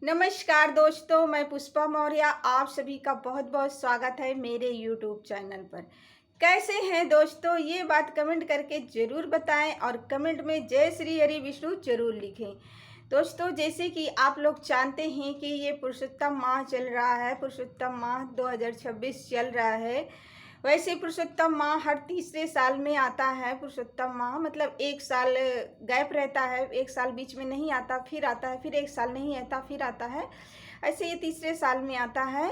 नमस्कार दोस्तों, मैं पुष्पा मौर्य। आप सभी का बहुत बहुत स्वागत है मेरे यूट्यूब चैनल पर। कैसे हैं दोस्तों, ये बात कमेंट करके ज़रूर बताएं और कमेंट में जय श्री हरि विष्णु जरूर लिखें। दोस्तों, जैसे कि आप लोग जानते हैं कि ये पुरुषोत्तम माह चल रहा है, पुरुषोत्तम माह 2026 चल रहा है। वैसे पुरुषोत्तम माह हर तीसरे साल में आता है। पुरुषोत्तम माह मतलब एक साल गैप रहता है, एक साल बीच में नहीं आता, फिर आता है, फिर एक साल नहीं आता, फिर आता है। ऐसे ये तीसरे साल में आता है।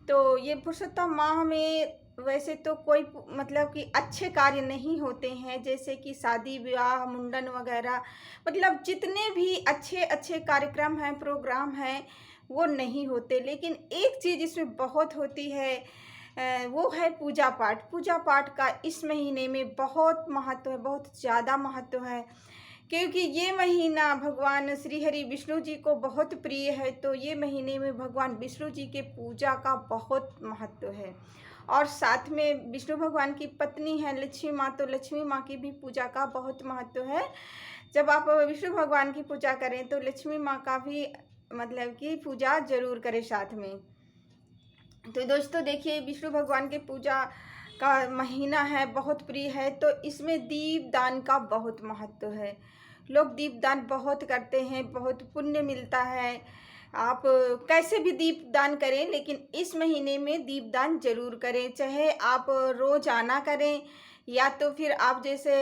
तो ये पुरुषोत्तम माह में वैसे तो कोई मतलब कि अच्छे कार्य नहीं होते हैं, जैसे कि शादी विवाह मुंडन वगैरह। मतलब जितने भी अच्छे अच्छे कार्यक्रम हैं, प्रोग्राम हैं, वो नहीं होते। लेकिन एक चीज़ इसमें बहुत होती है, वो है पूजा पाठ। पूजा पाठ का इस महीने में बहुत महत्व है, बहुत ज़्यादा महत्व है, क्योंकि ये महीना भगवान श्री हरि विष्णु जी को बहुत प्रिय है। तो ये महीने में भगवान विष्णु जी के पूजा का बहुत महत्व है। और साथ में विष्णु भगवान की पत्नी है लक्ष्मी माँ, तो लक्ष्मी माँ की भी पूजा का बहुत महत्व है। जब आप विष्णु भगवान की पूजा करें तो लक्ष्मी माँ का भी मतलब कि पूजा जरूर करें साथ में। तो दोस्तों देखिए, विष्णु भगवान की पूजा का महीना है, बहुत प्रिय है। तो इसमें दीप दान का बहुत महत्व है। लोग दीप दान बहुत करते हैं, बहुत पुण्य मिलता है। आप कैसे भी दीप दान करें, लेकिन इस महीने में दीप दान जरूर करें। चाहे आप रोजाना करें या तो फिर आप जैसे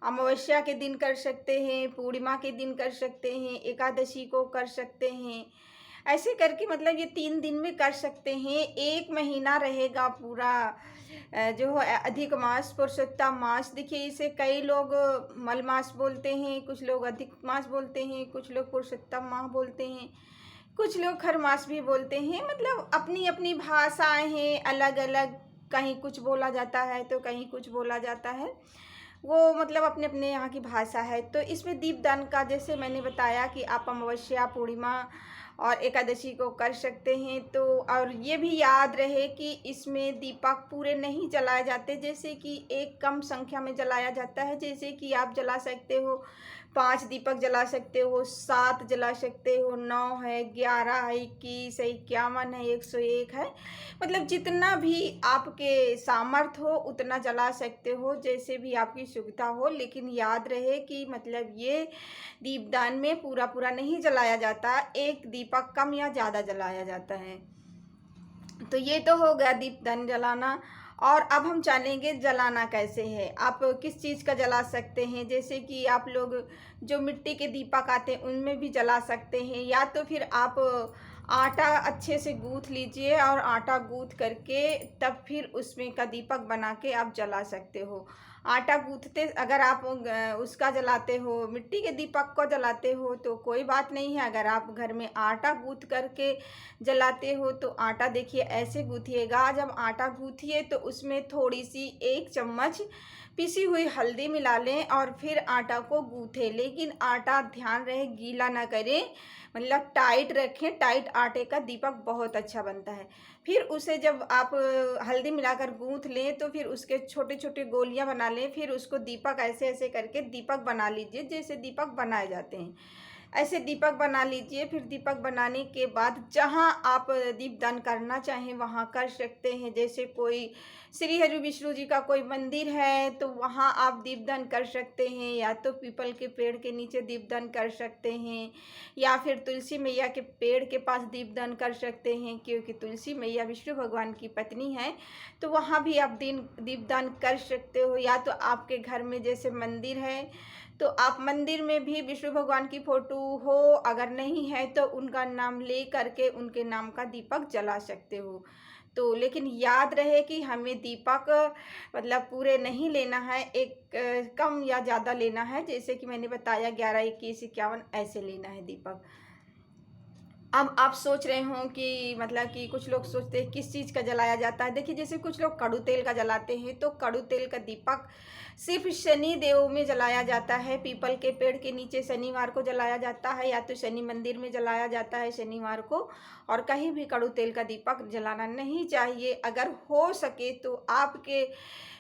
अमावस्या के दिन कर सकते हैं, पूर्णिमा के दिन कर सकते हैं, एकादशी को कर सकते हैं। ऐसे करके मतलब ये 3 दिन में कर सकते हैं। एक महीना रहेगा पूरा जो है अधिक मास, पुरुषोत्तम मास। देखिए, इसे कई लोग मल मास बोलते हैं, कुछ लोग अधिक मास बोलते हैं, कुछ लोग पुरुषोत्तम माह बोलते हैं, कुछ लोग खर मास भी बोलते हैं। मतलब अपनी अपनी भाषाएं हैं अलग अलग, कहीं कुछ बोला जाता है तो कहीं कुछ बोला जाता है। वो मतलब अपने अपने यहाँ की भाषा है। तो इसमें दीपदान का जैसे मैंने बताया कि आप अमावस्या, पूर्णिमा और एकादशी को कर सकते हैं। तो और ये भी याद रहे कि इसमें दीपक पूरे नहीं जलाए जाते, जैसे कि एक कम संख्या में जलाया जाता है। जैसे कि आप जला सकते हो 5 दीपक जला सकते हो, 7 जला सकते हो, 9 है, 11 है, 21 है, 51 है, 101 है। मतलब जितना भी आपके सामर्थ हो उतना जला सकते हो, जैसे भी आपकी सुविधा हो। लेकिन याद रहे कि मतलब ये दीपदान में पूरा पूरा नहीं जलाया जाता, एक दीपक कम या ज़्यादा जलाया जाता है। तो ये तो हो गया दीपदान जलाना। और अब हम जानेंगे जलाना कैसे है, आप किस चीज़ का जला सकते हैं। जैसे कि आप लोग जो मिट्टी के दीपक आते हैं उनमें भी जला सकते हैं, या तो फिर आप आटा अच्छे से गूँथ लीजिए और आटा गूँथ करके तब फिर उसमें का दीपक बना के आप जला सकते हो। आटा गूँथते अगर आप उसका जलाते हो, मिट्टी के दीपक को जलाते हो तो कोई बात नहीं है। अगर आप घर में आटा गूँथ करके जलाते हो तो आटा देखिए ऐसे गूँथिएगा। जब आटा गूँथिए तो उसमें थोड़ी सी 1 चम्मच पिसी हुई हल्दी मिला लें और फिर आटा को गूँथें। लेकिन आटा ध्यान रहे गीला ना करें, मतलब टाइट रखें। टाइट आटे का दीपक बहुत अच्छा बनता है। फिर उसे जब आप हल्दी मिलाकर गूँथ लें तो फिर उसके छोटे छोटे गोलियां बना लें। फिर उसको दीपक ऐसे ऐसे करके दीपक बना लीजिए, जैसे दीपक बनाए जाते हैं ऐसे दीपक बना लीजिए। फिर दीपक बनाने के बाद जहाँ आप दीपदान करना चाहें वहाँ कर सकते हैं। जैसे कोई श्री हरि विष्णु जी का कोई मंदिर है तो वहाँ आप दीपदान कर सकते हैं, या तो पीपल के पेड़ के नीचे दीपदान कर सकते हैं, या फिर तुलसी मैया के पेड़ के पास दीपदान कर सकते हैं, क्योंकि तुलसी मैया विष्णु भगवान की पत्नी है। तो वहाँ भी आप दीपदान कर सकते हो। या तो आपके घर में जैसे मंदिर है तो आप मंदिर में भी विष्णु भगवान की फोटो हो, अगर नहीं है तो उनका नाम ले करके उनके नाम का दीपक जला सकते हो। तो लेकिन याद रहे कि हमें दीपक मतलब पूरे नहीं लेना है, एक कम या ज़्यादा लेना है। जैसे कि मैंने बताया 11, 21, 51 ऐसे लेना है दीपक। अब आप सोच रहे हो कि मतलब कि कुछ लोग सोचते हैं किस चीज़ का जलाया जाता है। देखिए, जैसे कुछ लोग कड़ू तेल का जलाते हैं तो कड़ू तेल का दीपक सिर्फ शनि देव में जलाया जाता है। पीपल के पेड़ के नीचे शनिवार को जलाया जाता है, या तो शनि मंदिर में जलाया जाता है शनिवार को। और कहीं भी कड़ू तेल का दीपक जलाना नहीं चाहिए। अगर हो सके तो आपके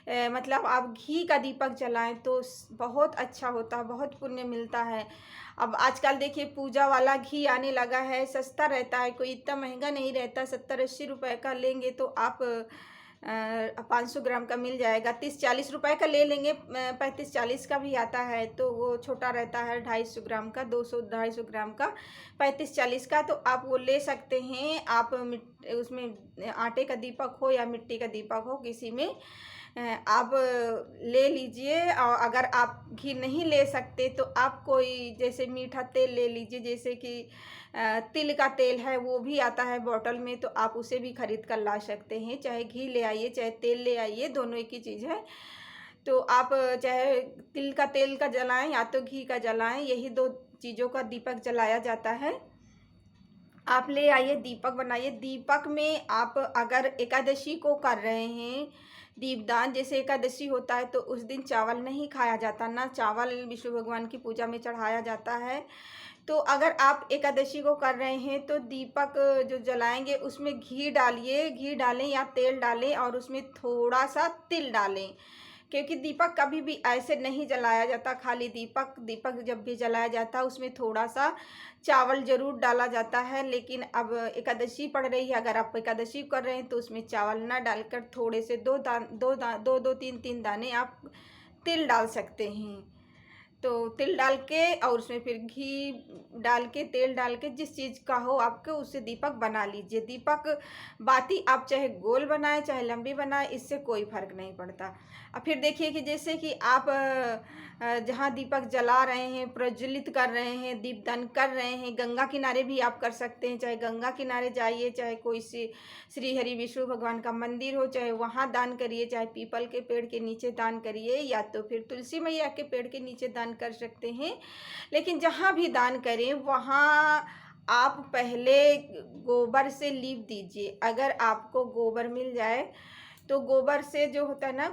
मतलब आप घी का दीपक जलाएं तो बहुत अच्छा होता है, बहुत पुण्य मिलता है। अब आजकल देखिए पूजा वाला घी आने लगा है, सस्ता रहता है, कोई इतना महंगा नहीं रहता, 70-80 रुपए का लेंगे तो आप 500 ग्राम का मिल जाएगा। 30-40 रुपए का ले लेंगे, 35-40 का भी आता है, तो वो छोटा रहता है 250 ग्राम का, 200-250 ग्राम का, 35-40 का, तो आप वो ले सकते हैं। आप उसमें आटे का दीपक हो या मिट्टी का दीपक हो, किसी में आप ले लीजिए। और अगर आप घी नहीं ले सकते तो आप कोई जैसे मीठा तेल ले लीजिए, जैसे कि तिल का तेल है, वो भी आता है बॉटल में, तो आप उसे भी खरीद कर ला सकते हैं। चाहे घी ले आइए चाहे तेल ले आइए, दोनों एक ही चीज़ है। तो आप चाहे तिल का तेल का जलाएं या तो घी का जलाएं, यही दो चीज़ों का दीपक जलाया जाता है। आप ले आइए, दीपक बनाइए। दीपक में आप अगर एकादशी को कर रहे हैं दीपदान, जैसे एकादशी होता है तो उस दिन चावल नहीं खाया जाता, ना चावल विष्णु भगवान की पूजा में चढ़ाया जाता है। तो अगर आप एकादशी को कर रहे हैं तो दीपक जो जलाएंगे उसमें घी डालिए, घी डालें या तेल डालें और उसमें थोड़ा सा तिल डालें, क्योंकि दीपक कभी भी ऐसे नहीं जलाया जाता खाली। दीपक जब भी जलाया जाता है उसमें थोड़ा सा चावल ज़रूर डाला जाता है। लेकिन अब एकादशी पड़ रही है, अगर आप एकादशी कर रहे हैं तो उसमें चावल ना डालकर थोड़े से दो तीन तीन दाने आप तिल डाल सकते हैं। तो तिल डाल के और उसमें फिर घी डाल के, तेल डाल के, जिस चीज़ का हो आपको उससे दीपक बना लीजिए। दीपक बाती आप चाहे गोल बनाएं चाहे लंबी बनाएं, इससे कोई फर्क नहीं पड़ता। अब फिर देखिए कि जैसे कि आप जहाँ दीपक जला रहे हैं, प्रज्वलित कर रहे हैं, दीपदान कर रहे हैं, गंगा किनारे भी आप कर सकते हैं। चाहे गंगा किनारे जाइए, चाहे कोई श्री हरि विष्णु भगवान का मंदिर हो, चाहे वहाँ दान करिए, चाहे पीपल के पेड़ के नीचे दान करिए, या तो फिर तुलसी मैया के पेड़ के नीचे दान कर सकते हैं। लेकिन जहाँ भी दान करें वहाँ आप पहले गोबर से लीप दीजिए। अगर आपको गोबर मिल जाए तो गोबर से जो होता है ना,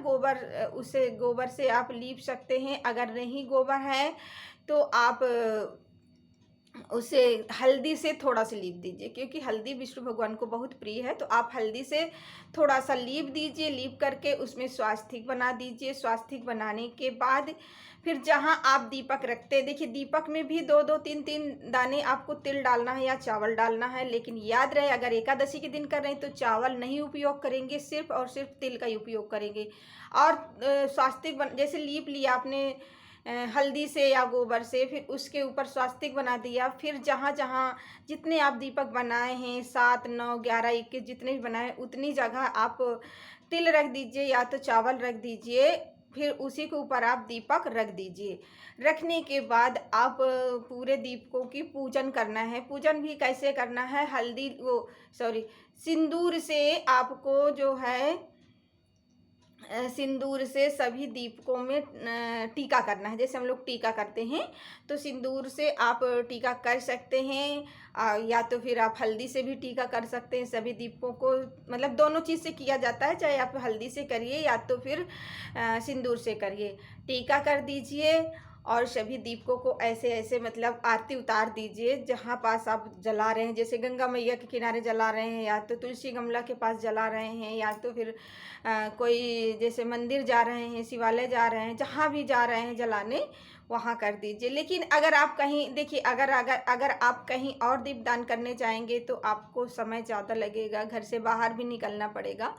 उसे गोबर से आप लीप सकते हैं। अगर नहीं गोबर है तो आप उसे हल्दी से थोड़ा सा लीप दीजिए, क्योंकि हल्दी विष्णु भगवान को बहुत प्रिय है। तो आप हल्दी से थोड़ा सा लीप दीजिए, लीप करके उसमें स्वास्तिक बना दीजिए। स्वास्तिक बनाने के बाद फिर जहाँ आप दीपक रखते हैं, देखिए दीपक में भी दो तीन तीन दाने आपको तिल डालना है या चावल डालना है। लेकिन याद रहे, अगर एकादशी के दिन कर रहे हैं तो चावल नहीं उपयोग करेंगे, सिर्फ और सिर्फ तिल का ही उपयोग करेंगे। और स्वास्तिक जैसे लीप लिया आपने हल्दी से या गोबर से, फिर उसके ऊपर स्वास्तिक बना दिया। फिर जहाँ जहाँ जितने आप दीपक बनाए हैं, 7, 9, 11, 21 जितने भी बनाए, उतनी जगह आप तिल रख दीजिए या तो चावल रख दीजिए। फिर उसी के ऊपर आप दीपक रख दीजिए। रखने के बाद आप पूरे दीपकों की पूजन करना है। पूजन भी कैसे करना है, सिंदूर से आपको जो है सिंदूर से सभी दीपकों में टीका करना है। जैसे हम लोग टीका करते हैं तो सिंदूर से आप टीका कर सकते हैं, या तो फिर आप हल्दी से भी टीका कर सकते हैं। सभी दीपकों को मतलब दोनों चीज़ से किया जाता है, चाहे आप हल्दी से करिए या तो फिर सिंदूर से करिए। टीका कर दीजिए और सभी दीपकों को ऐसे ऐसे मतलब आरती उतार दीजिए जहाँ पास आप जला रहे हैं। जैसे गंगा मैया के किनारे जला रहे हैं, या तो तुलसी गमला के पास जला रहे हैं, या तो फिर कोई जैसे मंदिर जा रहे हैं, शिवालय जा रहे हैं, जहाँ भी जा रहे हैं जलाने वहाँ कर दीजिए। लेकिन अगर आप कहीं देखिए अगर आप कहीं और दीपदान करने जाएंगे तो आपको समय ज़्यादा लगेगा, घर से बाहर भी निकलना पड़ेगा।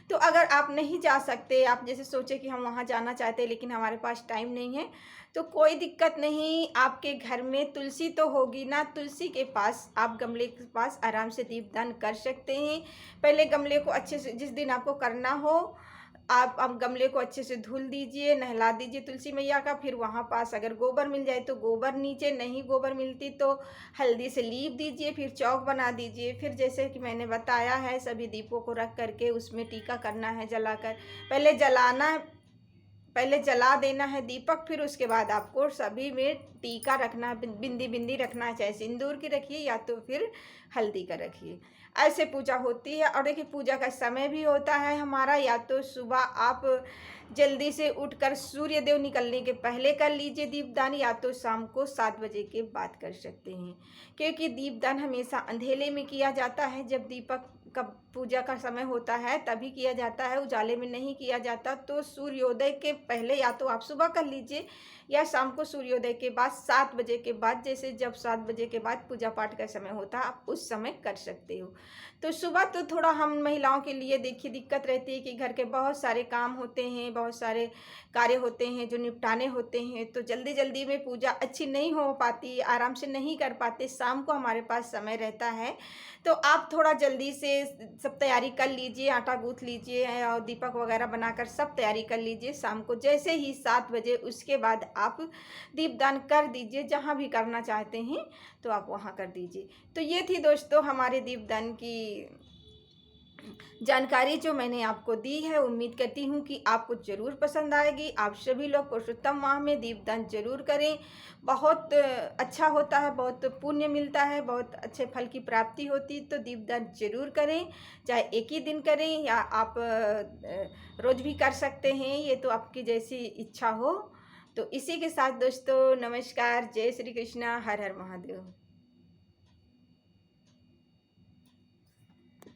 तो अगर आप नहीं जा सकते, आप जैसे सोचे कि हम वहाँ जाना चाहते हैं लेकिन हमारे पास टाइम नहीं है, तो कोई दिक्कत नहीं। आपके घर में तुलसी तो होगी ना, तुलसी के पास आप गमले के पास आराम से दीपदान कर सकते हैं। पहले गमले को अच्छे से, जिस दिन आपको करना हो आप गमले को अच्छे से धुल दीजिए, नहला दीजिए तुलसी मैया का। फिर वहाँ पास अगर गोबर मिल जाए तो गोबर, नीचे नहीं गोबर मिलती तो हल्दी से लीप दीजिए, फिर चौक बना दीजिए। फिर जैसे कि मैंने बताया है, सभी दीपों को रख करके उसमें टीका करना है जलाकर। पहले जला देना है दीपक, फिर उसके बाद आपको सभी में टीका रखना, बिंदी बिंदी रखना, चाहे सिंदूर की रखिए या तो फिर हल्दी का रखिए। ऐसे पूजा होती है। और देखिए पूजा का समय भी होता है हमारा, या तो सुबह आप जल्दी से उठकर सूर्य देव निकलने के पहले कर लीजिए दीपदान, या तो शाम को 7 बजे के बाद कर सकते हैं, क्योंकि दीपदान हमेशा अंधेरे में किया जाता है। जब दीपक का पूजा का समय होता है तभी किया जाता है, उजाले में नहीं किया जाता। तो सूर्योदय के पहले या तो आप सुबह कर लीजिए, या शाम को सूर्योदय के बाद 7 बजे के बाद, जैसे जब 7 बजे के बाद पूजा पाठ का समय होता है आप उस समय कर सकते हो। तो सुबह तो थोड़ा हम महिलाओं के लिए देखिए दिक्कत रहती है कि घर के बहुत सारे काम होते हैं, बहुत सारे कार्य होते हैं जो निपटाने होते हैं, तो जल्दी जल्दी में पूजा अच्छी नहीं हो पाती, आराम से नहीं कर पाते। शाम को हमारे पास समय रहता है तो आप थोड़ा जल्दी से सब तैयारी कर लीजिए, आटा गूँथ लीजिए और दीपक वगैरह बनाकर सब तैयारी कर लीजिए। शाम को जैसे ही 7 बजे उसके बाद आप दीपदान कर दीजिए, जहाँ भी करना चाहते हैं तो आप वहाँ कर दीजिए। तो ये थी दोस्तों हमारे दीपदान की जानकारी जो मैंने आपको दी है। उम्मीद करती हूँ कि आपको ज़रूर पसंद आएगी। आप सभी लोग पुरुषोत्तम माह में दीपदान जरूर करें, बहुत अच्छा होता है, बहुत पुण्य मिलता है, बहुत अच्छे फल की प्राप्ति होती। तो दीपदान जरूर करें, चाहे एक ही दिन करें या आप रोज़ भी कर सकते हैं, ये तो आपकी जैसी इच्छा हो। तो इसी के साथ दोस्तों नमस्कार, जय श्री कृष्णा, हर हर महादेव।